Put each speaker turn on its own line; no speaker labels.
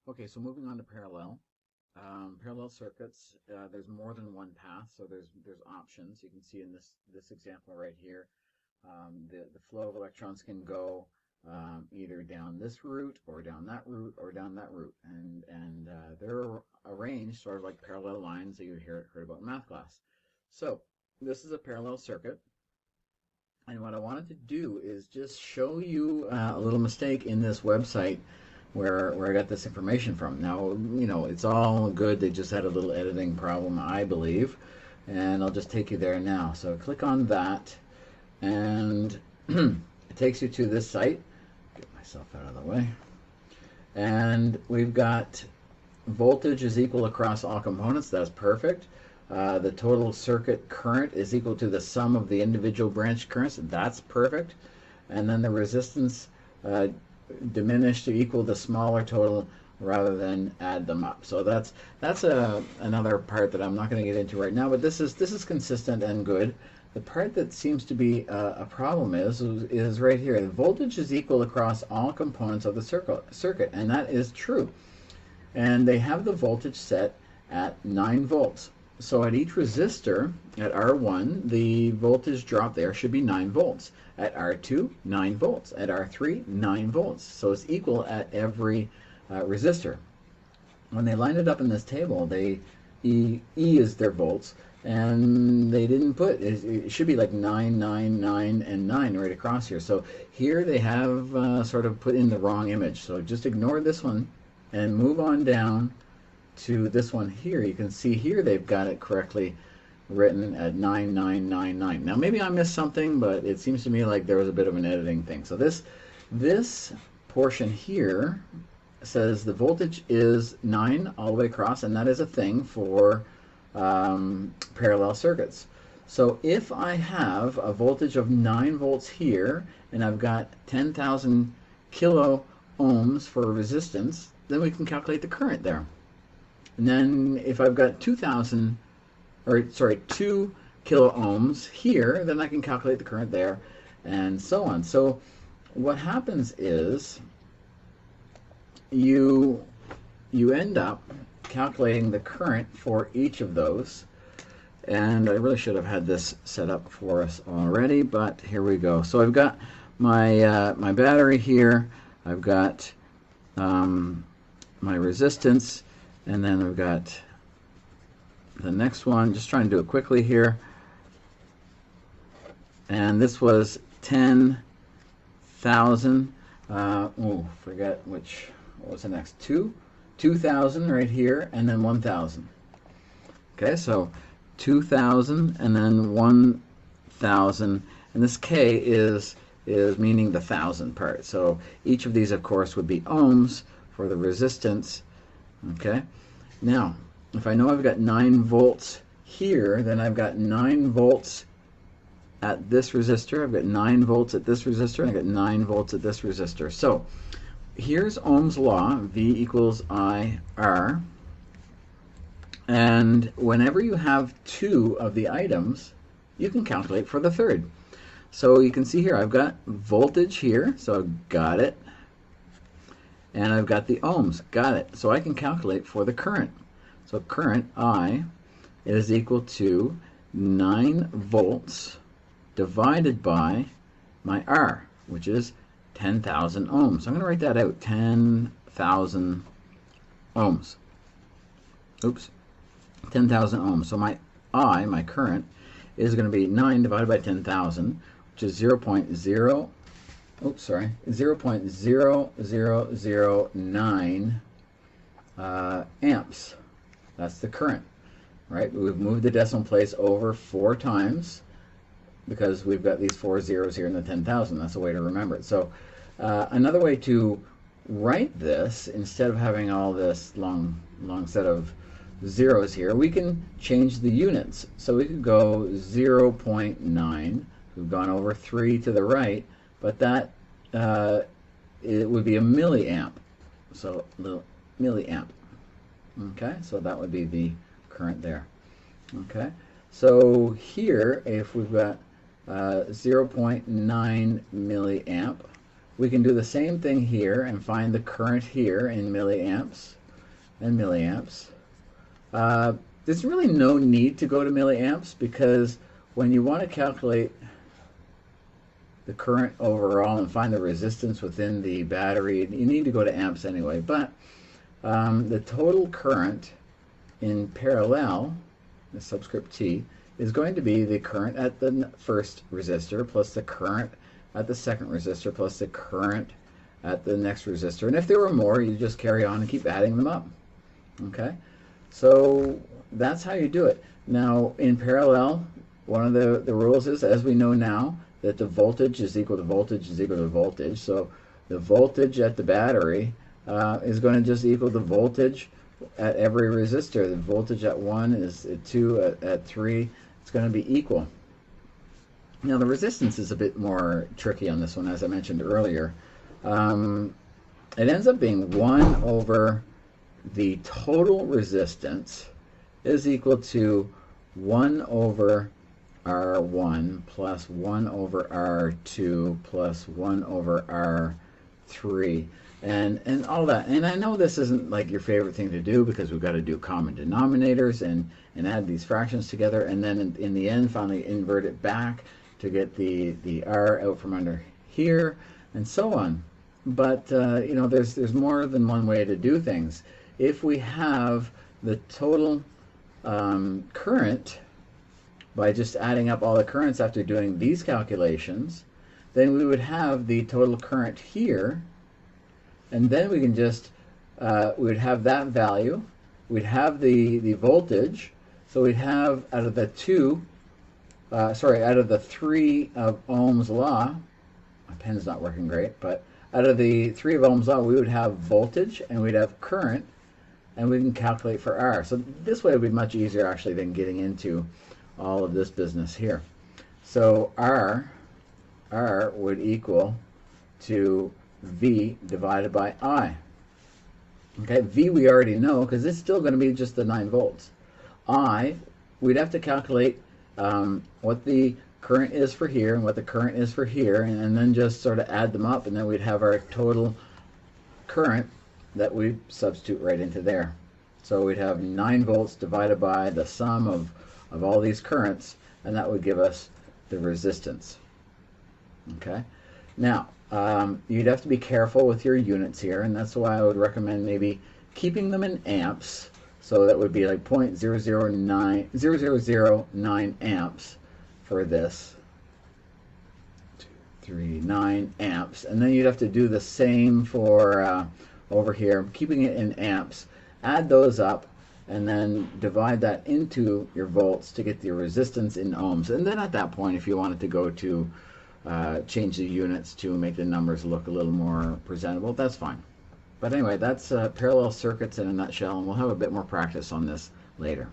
Okay, so moving on to parallel. Parallel circuits, there's more than one path, so there's options. You can see in this example right here, the flow of electrons can go either down this route or down that route or down that route, and they're arranged sort of like parallel lines that you heard about in math class. So this is a parallel circuit, and what I wanted to do is just show you a little mistake in this website where I got this information from. Now, it's all good. They just had a little editing problem, I believe. And I'll just take you there now. So click on that, and it takes you to this site. Get myself out of the way. And we've got voltage is equal across all components. That's perfect. The total circuit current is equal to the sum of the individual branch currents. That's perfect. And then the resistance diminish to equal the smaller total rather than add them up. So that's another part that I'm not going to get into right now, but this is consistent and good. The part that seems to be a problem is right here. The voltage is equal across all components of the circuit, and that is true. And they have the voltage set at 9 volts. So at each resistor, at R1, the voltage drop there should be 9 volts. At R2, 9 volts. At R3, 9 volts. So it's equal at every resistor. When they lined it up in this table, E is their volts, and they didn't put, it should be like 9, 9, 9, and 9 right across here. So here they have sort of put in the wrong image. So just ignore this one and move on down to this one here. You can see here they've got it correctly written at 9999. Now maybe I missed something, but it seems to me like there was a bit of an editing thing. So this portion here says the voltage is 9 all the way across, and that is a thing for parallel circuits. So if I have a voltage of 9 volts here, and I've got 10,000 kilo ohms for resistance, then we can calculate the current there. And then if I've got 2 kilo ohms here, then I can calculate the current there, and so on. So what happens is you end up calculating the current for each of those. And I really should have had this set up for us already, but here we go. So I've got my my battery here. I've got my resistance, and then I've got the next one. Just trying to do it quickly here. And this was 10,000. Forget which. What was the next? 2,000 right here, and then 1,000. Okay, so 2,000 and then 1,000, and this K is meaning the thousand part. So each of these, of course, would be ohms for the resistance. Okay, now if I know I've got 9 volts here, then I've got 9 volts at this resistor. I've got 9 volts at this resistor, and I've got 9 volts at this resistor. So here's Ohm's law, V equals IR. And whenever you have 2 of the items, you can calculate for the third. So you can see here, I've got voltage here, so I've got it. And I've got the ohms, got it. So I can calculate for the current. So current, I, is equal to 9 volts divided by my R, which is 10,000 ohms. So I'm going to write that out, 10,000 ohms. Oops, 10,000 ohms. So my I, my current, is going to be 9 divided by 10,000, which is 0.0009 amps. That's the current, right? We've moved the decimal place over 4 times because we've got these 4 zeros here in the 10,000. That's a way to remember it. So another way to write this, instead of having all this long set of zeros here, we can change the units. So we could go 0.9. We've gone over 3 to the right, but that it would be a milliamp. So little milliamp. Okay, so that would be the current there. Okay, so here, if we've got 0.9 milliamp, we can do the same thing here and find the current here in milliamps and milliamps. There's really no need to go to milliamps, because when you want to calculate the current overall and find the resistance within the battery, you need to go to amps anyway. But the total current in parallel, the subscript T, is going to be the current at the first resistor plus the current at the second resistor plus the current at the next resistor. And if there were more, you just carry on and keep adding them up. Okay, so that's how you do it. Now, in parallel, one of the rules is, as we know now, that the voltage is equal to voltage is equal to voltage. So the voltage at the battery is going to just equal the voltage at every resistor. The voltage at 1 is at 2, at 3. It's going to be equal. Now, the resistance is a bit more tricky on this one, as I mentioned earlier. It ends up being 1 over the total resistance is equal to 1 over R1 plus 1 over R2 plus 1 over R3 and all that. And I know this isn't like your favorite thing to do, because we've got to do common denominators and add these fractions together, and then in the end finally invert it back to get the R out from under here, and so on. But you know, there's more than one way to do things. If we have the total current by just adding up all the currents after doing these calculations, then we would have the total current here, and then we can just we would have that value, we'd have the voltage, so we'd have out of the 3 of Ohm's law, my pen's not working great, but out of the 3 of Ohm's law, we would have voltage and we'd have current, and we can calculate for R. So this way would be much easier actually than getting into all of this business here. So R would equal to V divided by I. Okay, V we already know, because it's still going to be just the 9 volts. I, we'd have to calculate what the current is for here and what the current is for here, and then just sort of add them up, and then we'd have our total current that we substitute right into there. So we'd have 9 volts divided by the sum of all these currents, and that would give us the resistance. Okay, now you'd have to be careful with your units here, and that's why I would recommend maybe keeping them in amps. So that would be like 0.0009 amps for this. 2, 3, 9 amps, and then you'd have to do the same for over here, keeping it in amps. Add those up, and then divide that into your volts to get the resistance in ohms. And then at that point, if you wanted to go to change the units to make the numbers look a little more presentable, that's fine. But anyway, that's parallel circuits in a nutshell, and we'll have a bit more practice on this later.